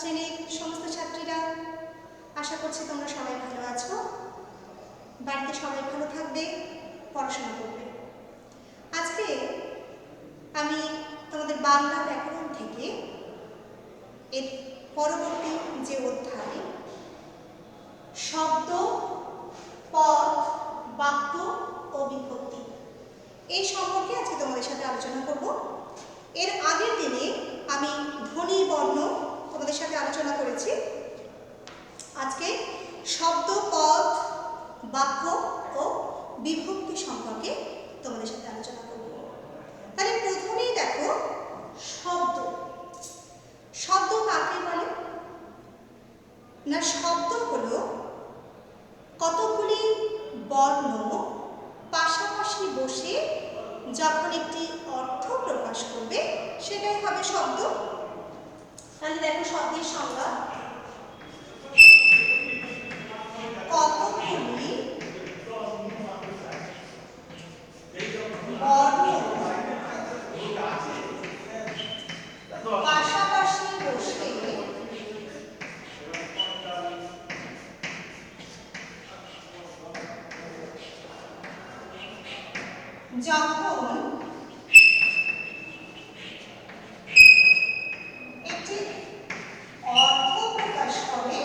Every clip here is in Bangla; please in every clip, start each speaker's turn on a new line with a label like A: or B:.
A: শ্রেণীর সমস্ত ছাত্রীরা, আশা করছি তোমরা সবাই ভালো আছো। বাড়িতে সবাই ভালো থাকবে, পড়াশোনা করবে। আজকে আমি তোমাদের বাংলা ব্যাকরণ থেকে এর পরবর্তী যে অধ্যায় শব্দ, পদ, বাক্য ও বিভক্তি, এই সম্পর্কে আজকে তোমাদের সাথে আলোচনা করব। এর আগের দিনে আমি ধ্বনি বর্ণ তোমাদের সাথে আলোচনা করেছি। আজকে শব্দ, পদ, বাক্য ও বিভক্তি সম্পর্কে তোমাদের সাথে আলোচনা করব। তাহলে প্রথমেই দেখো শব্দ। শব্দ কাকে বলে না, শব্দ হলো কতগুলি বর্ণ পাশাপাশি বসে যখন একটি অর্থ প্রকাশ করবে সেটাই হবে শব্দ। তাহলে দেখো শব্দের সংজ্ঞা, কতগুলি বর্ণ পাশাপাশি বসে যখন একটি অর্থ প্রকাশ করে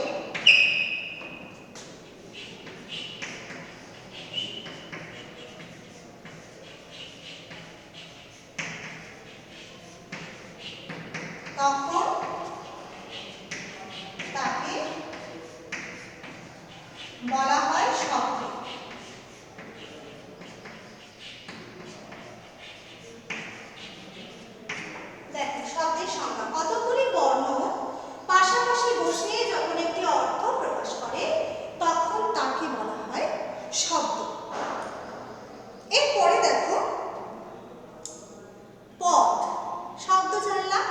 A: তখন তাকে বলা হয় শব্দ। দেখো শব্দের সংজ্ঞা, কতগুলি বর্ণ পাশাপাশি বসে যখন একটি অর্থ প্রকাশ করে তখন তাকে বলা হয় শব্দ। এরপরে দেখো পদ। শব্দ জানলাম,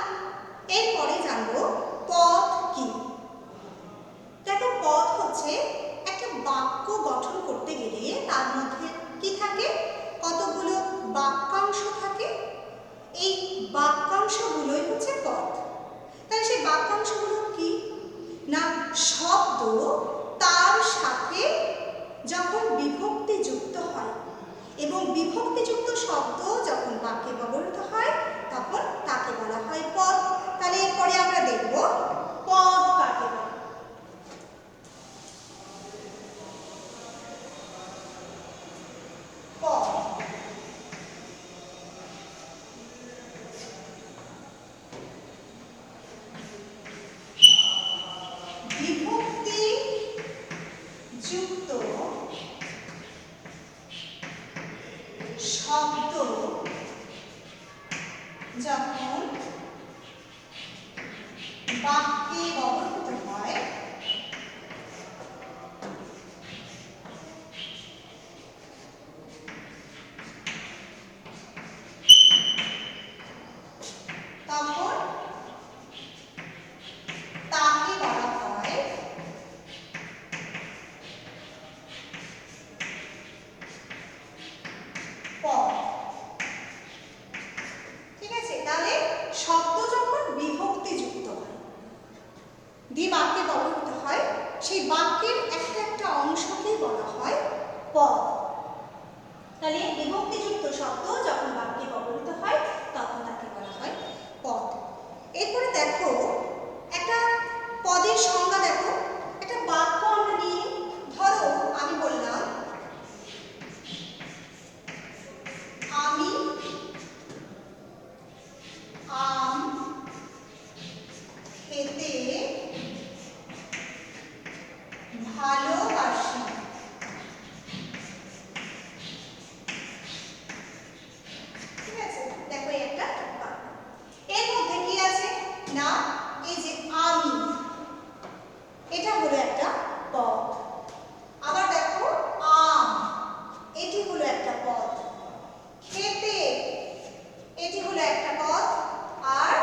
A: এরপরে জানবো পদ কি। দেখো পদ হচ্ছে একটা বাক্য গঠন করতে গেলে তার মধ্যে কি থাকে, কতগুলো বাক্যাংশ থাকে। এই বাক্যাংশগুলোই হচ্ছে পদ। তাহলে সেই বাক্যাংশগুলো কি না, শব্দ তার সাথে যখন বিভক্তি যুক্ত হয় এবং বিভক্তিযুক্ত শব্দ যখন বাক্যে ব্যবহৃত হয় তখন তাকে বলা হয় পদ। তাহলে এরপরে আমরা দেখব পদ কাকে বলে। পদ বিভক্তি যুক্ত শব্দ যখন বাক্যে ব্যবহৃত হয় তখন তাকে বলা হয় পদ। ঠিক আছে, তাহলে শব্দ যখন বিভক্তি যুক্ত হয়, বাক্যে ব্যবহৃত হয়, সেই বাক্যের একটা একটা অংশকেই বলা হয় পদ। তাহলে বিভক্তিযুক্ত শব্দ যখন বাক্যে ব্যবহৃত হয় তখন তাকে বলা হয় পদ। এরপরে দেখো একটা পদের সংজ্ঞা। দেখো একটা বাক্য আমরা নিয়ে, ধরো আমি বললাম আমি আম খেতে ভালোবাসি। ঠিক আছে, দেখো এই একটা বাক্য। এর মধ্যে কি আছে না, এই যে আমি, এটা হলো একটা পদ। আবার দেখো আম, এটি হলো একটা পদ। খেতে, এটি হলো একটা পদ। আর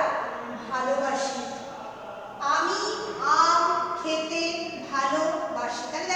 A: ভালোবাসি, আমি আম খেতে ভালোবাসি। তাহলে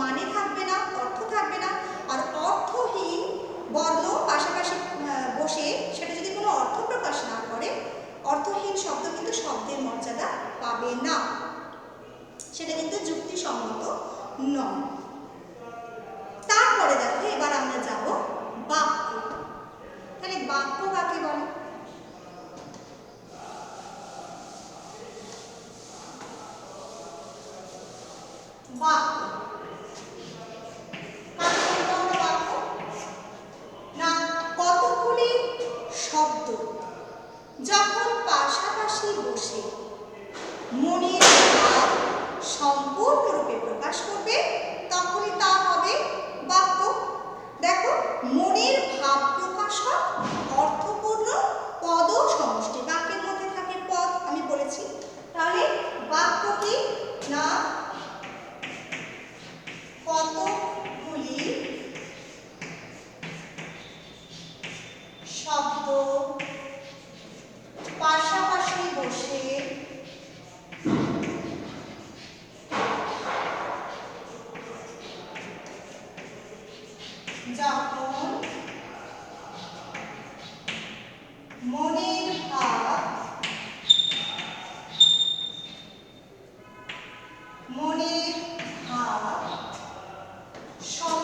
A: মানে থাকবে না, অর্থ থাকবে না। আর অর্থহীন বর্ণ পাশাপাশি বসে সেটা যদি কোনো অর্থ প্রকাশ না করে, অর্থহীন শব্দ কিন্তু শব্দের মর্যাদা পাবে না, সেটা কিন্তু যুক্তিসঙ্গত নয়। তারপরে দেখো এবার আমরা যাব বাক্য। তাহলে বাক্য কাকে বলে? বাক্য না কতগুলি শব্দ যখন পাশাপাশি বসে মনের ভাব সম্পূর্ণরূপে প্রকাশ করবে তখনই তা হবে বাক্য। দেখো, মনের ভাব প্রকাশক অর্থপূর্ণ পদ সমষ্টি, বাক্যের মধ্যে থাকে পদ, আমি বলেছি। তাহলে বাক্য কি না কতগুলি শব্দ পাশাপাশি বসে যখন মনের ভাব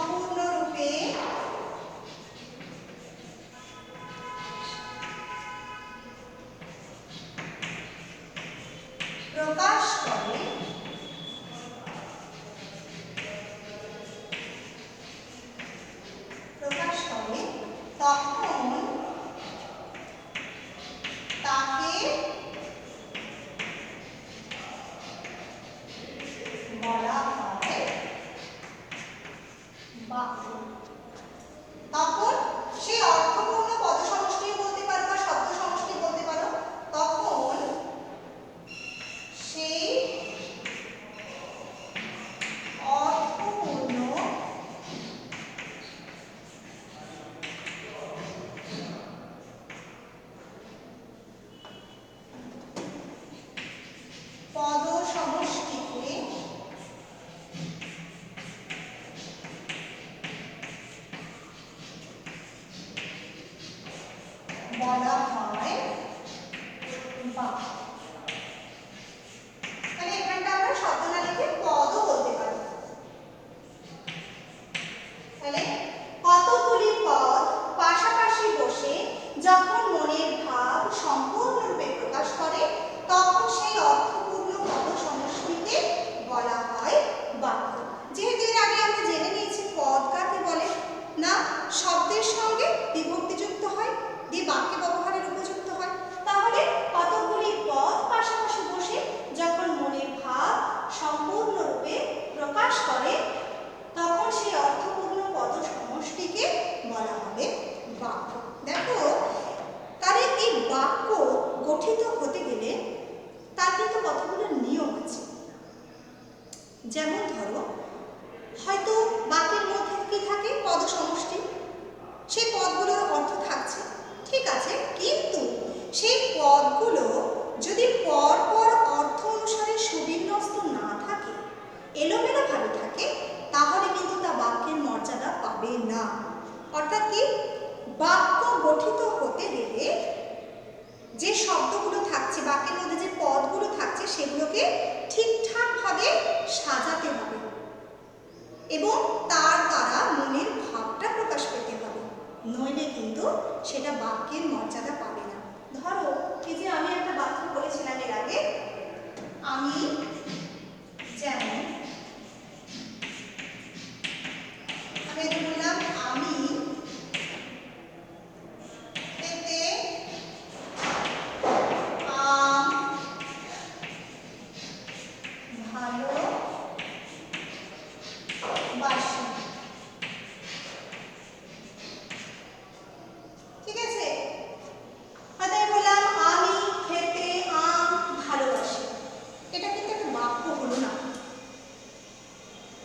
A: সম্পূর্ণরূপে প্রকাশ করে তখন তাকে বলা হয় বাক্য। তখন সেই অর্থপূর্ণ পদ সমষ্টি বলতে পারো বা শব্দ সমষ্টি বলতে পারো, তখন সেই অর্থপূর্ণ পদ সমষ্টিকে বলা হয় বাক্য। তাহলে এখানটা আমরা শব্দ না লিখে পদও বলতে পারি। তাহলে কতগুলি পদ পাশাপাশি বসে যখন মনের ভাব সম্পূর্ণরূপে প্রকাশ করে তখন সেই অর্থপূর্ণ পদ সমষ্টিকে বলা হয় বাক্য। যেহেতু এর আগে আমরা জেনে নিয়েছি পদ কাকে বলে, না শব্দের সঙ্গে বিভক্তিযুক্ত হয়, দিয়ে বাক্যে ব্যবহারের উপযুক্ত হয়। তাহলে কতগুলি পদ পাশাপাশি বসে যখন মনের ভাব সম্পূর্ণরূপে প্রকাশ করে তখন সেই অর্থপূর্ণ পদ সমষ্টিকে বলা হবে বাক্য। দেখো, তাহলে এই বাক্য গঠিত হতে গেলে তার কিন্তু কতগুলো নিয়ম আছে। যেমন ধরো, হয়তো বাক্যের মধ্যে কি থাকে পদ সমষ্টি, সেই পদগুলোর অর্থ থাকছে, ঠিক আছে, কিন্তু সেই পদগুলো যদি পরপর অর্থ অনুসারে সুবিন্যস্ত না থাকে, এলোমেলো ভাবে থাকে, তাহলে কিন্তু তা বাক্যের মর্যাদা পাবে না। অর্থাৎ কি, বাক্য গঠিত হতে গেলে যে শব্দগুলো থাকছে, বাক্যের মধ্যে যে পদগুলো থাকছে, সেগুলোকে ঠিকঠাকভাবে সাজাতে হবে এবং তার দ্বারা মনের ভাবটা প্রকাশ পেতে হবে, নইলে কিন্তু সেটা বাক্যের মর্যাদা পাবে না। ধরো, এই যে আমি একটা বাক্য বলেছিলাম এর আগে, আমি যেমন, আমি বললাম আমি খেতে আম ভালোবাসি, ঠিক আছে। হয়তো আমি বললাম আমি খেতে আম ভালোবাসি, এটা কিন্তু একটা বাক্য হলো না।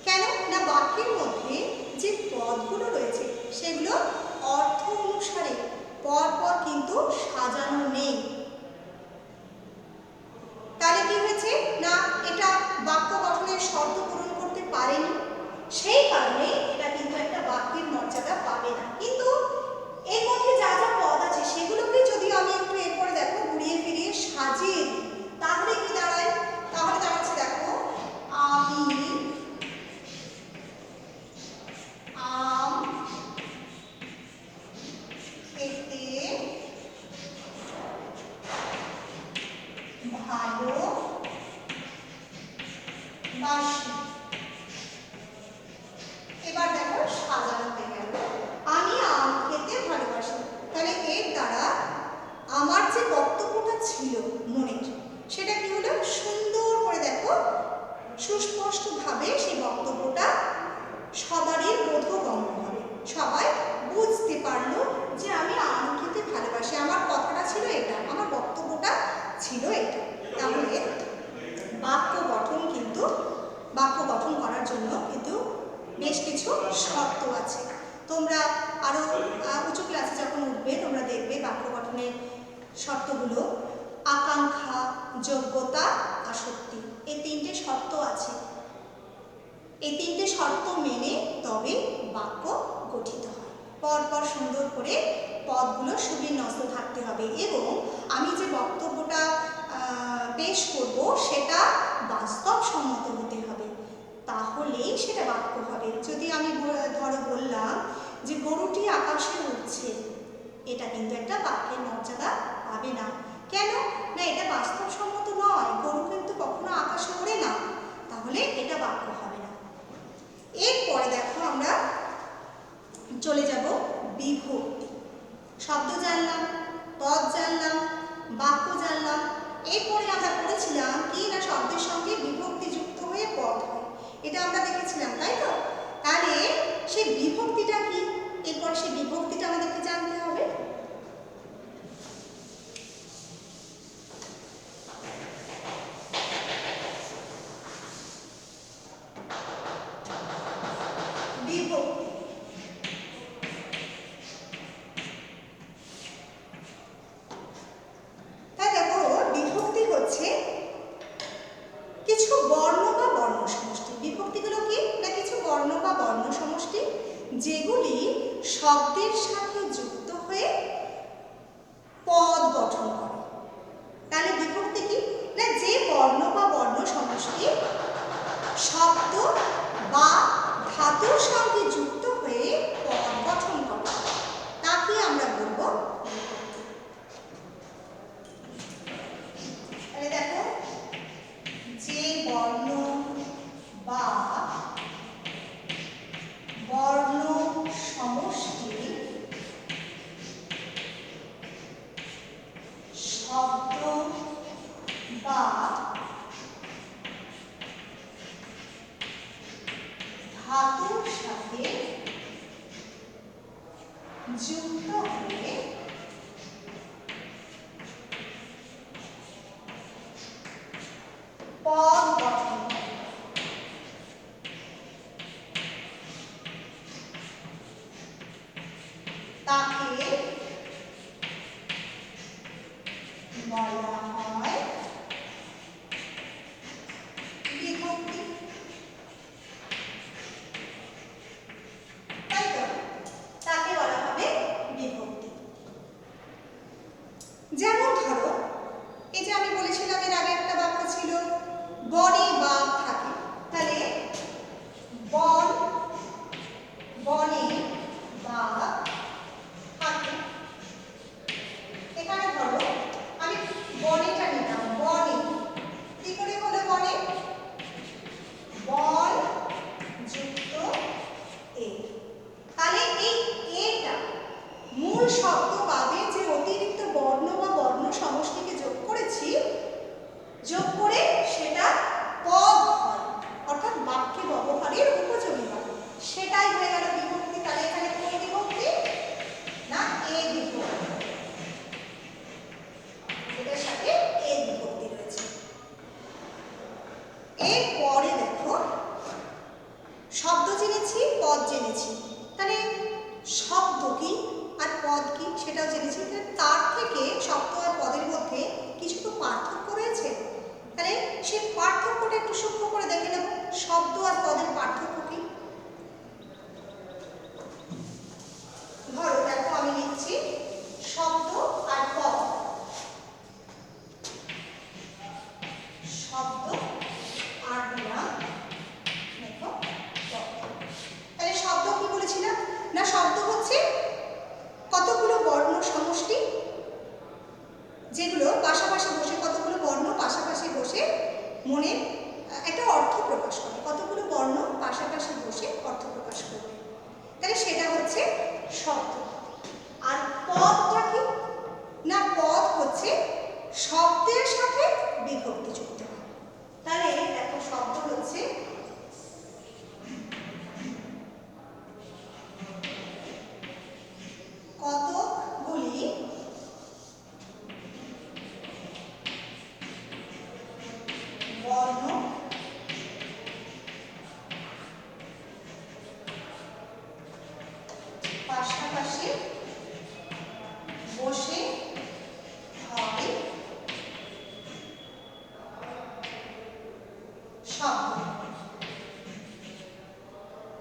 A: কেন না, বাক্যের মধ্যে যে পদগুলো রয়েছে সেগুলো অর্থ অনুসারে পরপর কিন্তু সাজানো নেই। তাহলে কি হয়েছে না, এটা বাক্য গঠনের শর্ত পূরণ করতে পারেনি। যে বক্তব্যটা ছিল মনের, সেটা কি হলো, সুন্দর করে দেখো সুস্পষ্টভাবে সেই বক্তব্যটা সবারই বোধগম্য হবে, সবাই বুঝতে পারলো যে আমি আম খেতে ভালোবাসি, আমার কথাটা ছিল এটা, আমার বক্তব্যটা ছিল এটা। তাহলে বাক্য গঠন করার জন্য কিন্তু বেশ কিছু শর্ত আছে। তোমরা আরো উঁচু ক্লাসে যখন উঠবে তোমরা দেখবে বাক্য গঠনের শর্তগুলো আকাঙ্ক্ষা, যোগ্যতা, আসক্তি, এই তিনটে শর্ত আছে। এই তিনটে শর্ত মেনে তবে বাক্য গঠিত হয়। পরপর সুন্দর করে পদগুলো সুবিন্যস্ত থাকতে হবে এবং আমি যে বক্তব্যটা পেশ করব সেটা বাস্তবসম্মত হতে হবে, তাহলেই সেটা বাক্য হবে। যদি আমি ধরো বললাম যে গরুটি আকাশে উড়ছে, এটা কিন্তু একটা বাক্যের মর্যাদা পাবে না। কেন না, এটা বাস্তবসম্মত নয়, গরু কিন্তু কখনো আকাশে ওড়ে না, তাহলে এটা বাক্য হবে না। এরপরে দেখো আমরা চলে যাব বিভক্তি। শব্দ জানলাম, পদ জানলাম, বাক্য জানলাম, এরপরে আমরা পড়েছিলাম কি না শব্দের সঙ্গে বিভক্তি যুক্ত হয়ে পদ হয়, এটা আমরা দেখেছিলাম, তাই তো? তাহলে সেই বিভক্তিটা কি, এরপর সেই বিভক্তিটা আমাদেরকে জানতে হবে। বিভক্তি তাই দেখো, বিভক্তি হচ্ছে কিছু বর্ণ বা বর্ণ সমষ্টি। বিভক্তিগুলো কি না, কিছু বর্ণ বা বর্ণ সমষ্টি যেগুলি শব্দের সাথে যুক্ত হয়ে পদ গঠন করে। তাহলে বিভক্তি কি না, যে বর্ণ বা বর্ণ সমষ্টি শব্দ বা ধাতুর সঙ্গে যুক্ত হয়ে পদ গঠন করে, তাকে আমরা বলবো বিভক্তি। তাহলে দেখো, যে বর্ণ বা বর্ণ সমষ্টি শব্দ বা ধাতুর সাথে যুক্ত হয়ে পদ গঠন করে, তাকে বলা হয় বিভক্তি। তাই তো, তাকে বলা হবে বিভক্তি। যেমন ধরো, এই যে আমি বলেছিলাম এর আগে একটা বাক্য ছিল বনে বাঘ থাকে, তাহলে বনে বাঘ থাকে। এখানে ধরো আমি বনেটা নিলাম, বনে কি করে হলো বনে, বন যুক্ত এ, তাহলে এই এটা মূল শব্দ বাদে যে অতিরিক্ত বর্ণ বা বর্ণ সমষ্টিকে যোগ করেছি, যোগ করে সেটা পদ হয়, অর্থাৎ বাক্যে ব্যবহারের উপযোগী হয়, সেটাই হয়ে গেল বিভক্তি। তাহলে এখানে কোন বিভক্তি না, এ বিভক্তি, এটার সাথে এ বিভক্তি রয়েছে। এরপরে দেখো, শব্দ জেনেছি, পদ জেনেছি, তাহলে শব্দ কি আর পদ কি সেটাও জেনেছি। তার থেকে শব্দ আর পদের মধ্যে কিছু তো পার্থক্য রয়েছে, তাহলে সেই পার্থক্যটা একটু সূক্ষ্ম করে দেখে নেব। শব্দ আর পদের পার্থক্য কি, ধরো দেখো আমি লিখছি শব্দ আর পদ, শব্দ আর দিলাম দেখো পদ। তাহলে শব্দ কি বলেছিলাম না, শব্দ হচ্ছে কতগুলো বর্ণ সমষ্টি যেগুলো পাশাপাশি বসে, কতগুলো বর্ণ পাশাপাশি বসে মনে একটা অর্থ প্রকাশ করে, কতগুলো বর্ণ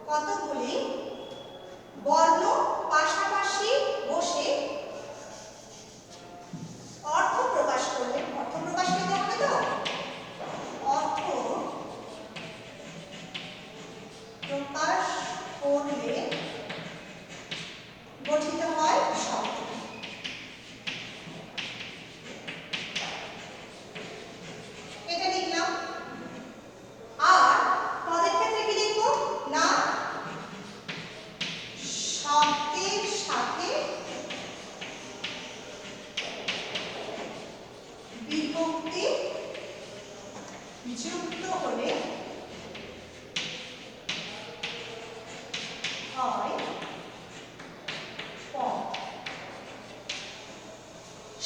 A: কতগুলি বর্ণ পাশাপাশি বসে অর্থ প্রকাশ করলে, অর্থ প্রকাশ করতে হবে তো, অর্থ প্রকাশ করলে গঠিত হয় শব্দ। এটা লিখলাম। আর পদের ক্ষেত্রে কি লিখব না, শব্দের সাথে বিভক্তি যুক্ত হলে হয় পদ।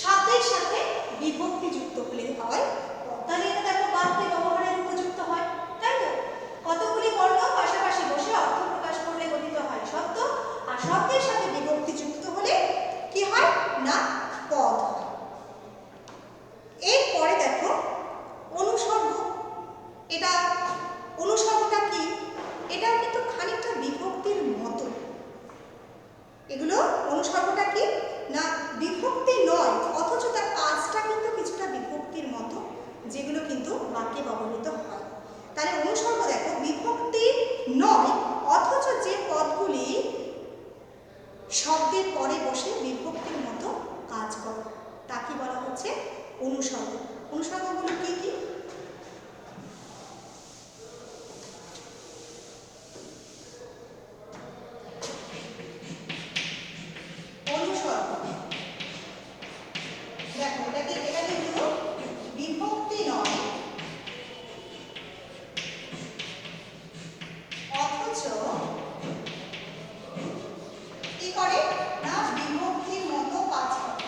A: শব্দের সাথে বিভক্তি যুক্ত হলে হয় পদ। তাহলে এটা দেখো বাক্যে ব্যবহারের উপযুক্ত হয়, তাই তো? কতগুলি বর্ণ পাশাপাশি বসে অর্থ প্রকাশ করলে গঠিত হয় শব্দ, আর শব্দের সাথে বিভক্তি যুক্ত হলে কি হয় না পদ হয়। এরপরে দেখো অনুসর্গ। এটা অনুসর্গটা কি, এটা কিন্তু খানিকটা বিভক্তির মতো। এগুলো অনুসর্গটা কি না বিভক্তি নয়, অথচ তার কাজটা কিন্তু কিছুটা বিভক্তির মতো, যেগুলো কিন্তু বাক্যে ব্যবহৃত হয়। তাহলে অনুসর্গ দেখো বিভক্তি নয়, অথচ যে পদগুলি শব্দের পরে বসে বিভক্তির মতো কাজ করে তাকে বলা হচ্ছে অনুসর্গ। অনুসর্গগুলো কি কি? অনুসর্গ দেখো এটা কিন্তু বিভক্তি নয়, অথচ কি করে না বিভক্তির মতো কাজ করে।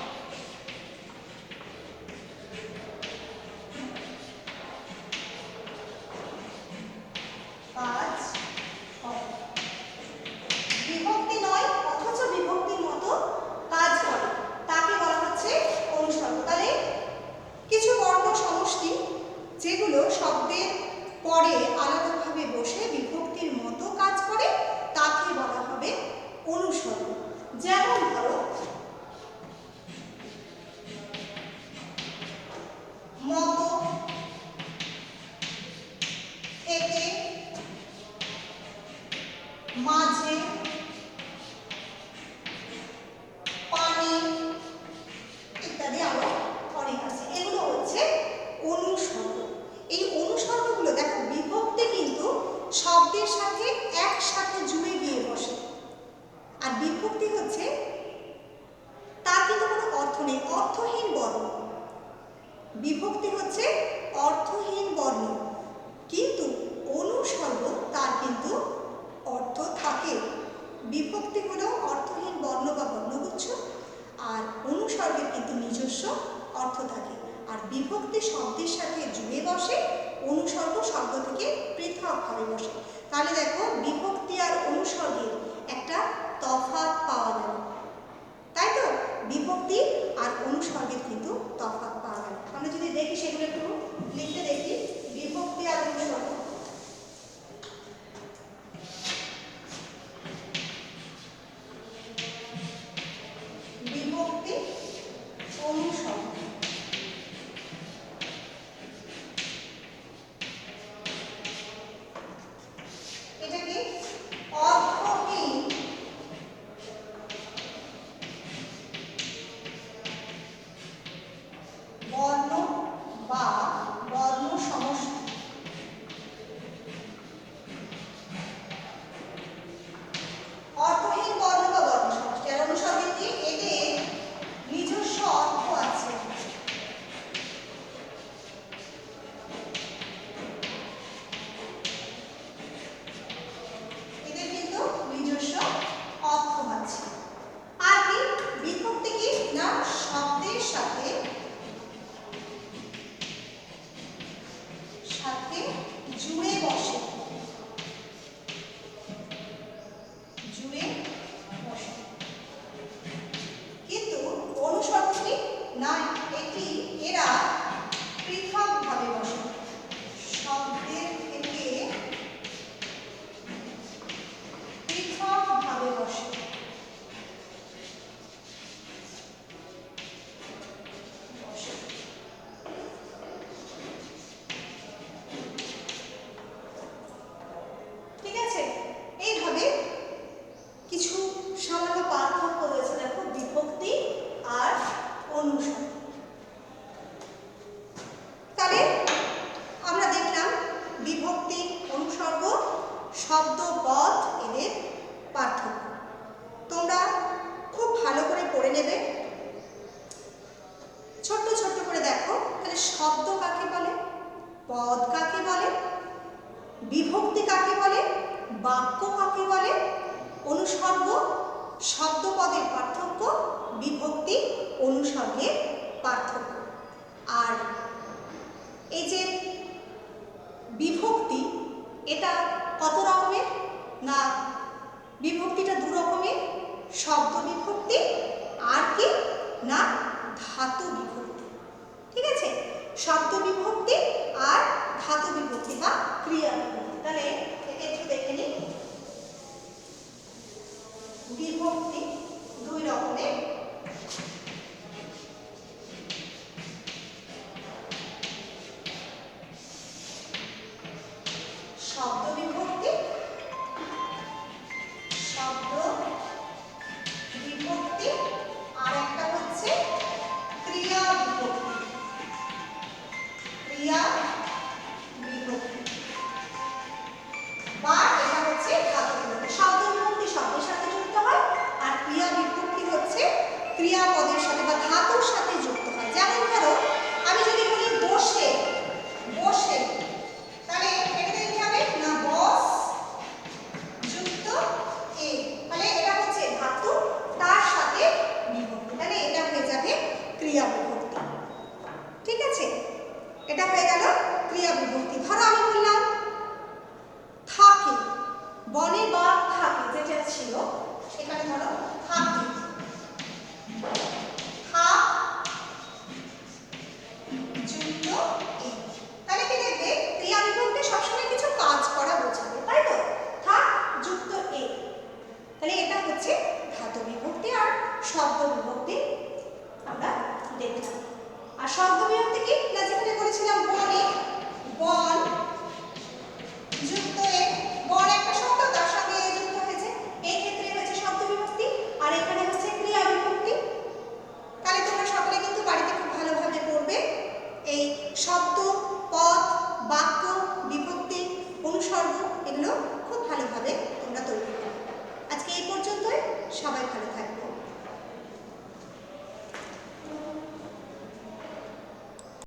A: কাজ করে, বিভক্তি নয় অথচ বিভক্তির মতো কাজ করে, তাকে বলা হচ্ছে অনুসর্গ। তাহলে কিছু বর্ণ সমষ্টি যেগুলো শব্দের পরে আলাদাভাবে বসে বিভক্তির মতো কাজ করে তাকে বলা হবে অনুসর্গ। যেমন ধরো মতো, থেকে, মাঝে, পানি ইত্যাদি আরো অনেক আছে। এগুলো হচ্ছে অনুসর্গ। এই অনুসর্গগুলো দেখো বিভক্তি কিন্তু শব্দের সাথে একসাথে জুড়ে গিয়ে বসে, আর বিভক্তি হচ্ছে তার কিন্তু কোনো অর্থ নেই, অর্থহীন বর্ণ। বিভক্তি হচ্ছে অর্থহীন বর্ণ, কিন্তু অনুসর্গ তার কিন্তু অর্থ থাকে। বিভক্তি হলো অর্থহীন বর্ণ বা বর্ণগুচ্ছ, আর অনুসর্গের কিন্তু নিজস্ব অর্থ থাকে। আর বিভক্তি শব্দের সাথে জুড়ে বসে, অনুসর্গ শব্দ থেকে পৃথকভাবে বসে। তাহলে দেখো বিভক্তি আর অনুসর্গের একটা তফাৎ পাওয়া গেল, তাই তো? বিভক্তি আর অনুসর্গের কিন্তু তফাৎ পাওয়া গেল। আমরা যদি দেখি সেগুলো একটু লিখে দেখি। বিভক্তি আর অনুসর্গ, বিভক্তি অনুসর্গ, এটা বাক্য কাকে বলে? অনুসর্গ শব্দপদের পার্থক্য, বিভক্তি অনুসর্গের পার্থক্য। আর এই যে বিভক্তি, এটা কত রকমের? না, বিভক্তিটা দু রকমের, শব্দ বিভক্তি আর কি না ধাতু বিভক্তি। ঠিক আছে, শব্দ বিভক্তি আর ধাতু বিভক্তি বা ক্রিয়া বিভক্তি। তাহলে এটা একটু দেখে নিই। বিভক্তি দুই রকমের, শব্দ বিভক্তি, শব্দ বিভক্তি আর একটা হচ্ছে ক্রিয়া বিভক্তি, ক্রিয়া বিভক্তি বা এটা হচ্ছে ধাতু বিভক্তি। শব্দ বিভক্তি শব্দের সাথে যুক্ত হয় আর ক্রিয়া বিভক্তি হচ্ছে ক্রিয়াপদের সাথে বা ধাতুর সাথে যুক্ত হয়। যেমন ধরো আমি যদি বলি বসে, বসে, তাহলে এটাতে কি হবে না বস যুক্ত এ, তাহলে এটা হচ্ছে ধাতু তার সাথে বিভক্তি, তাহলে এটা হয়ে যাবে ক্রিয়া বিভক্তি। ঠিক আছে, এটা হয়ে গেল ক্রিয়া বিভক্তি। ধরো আমি বললাম থাকে, বনে বাঘ থাকে, যেটা ছিল সেখানে ধরো থাকে।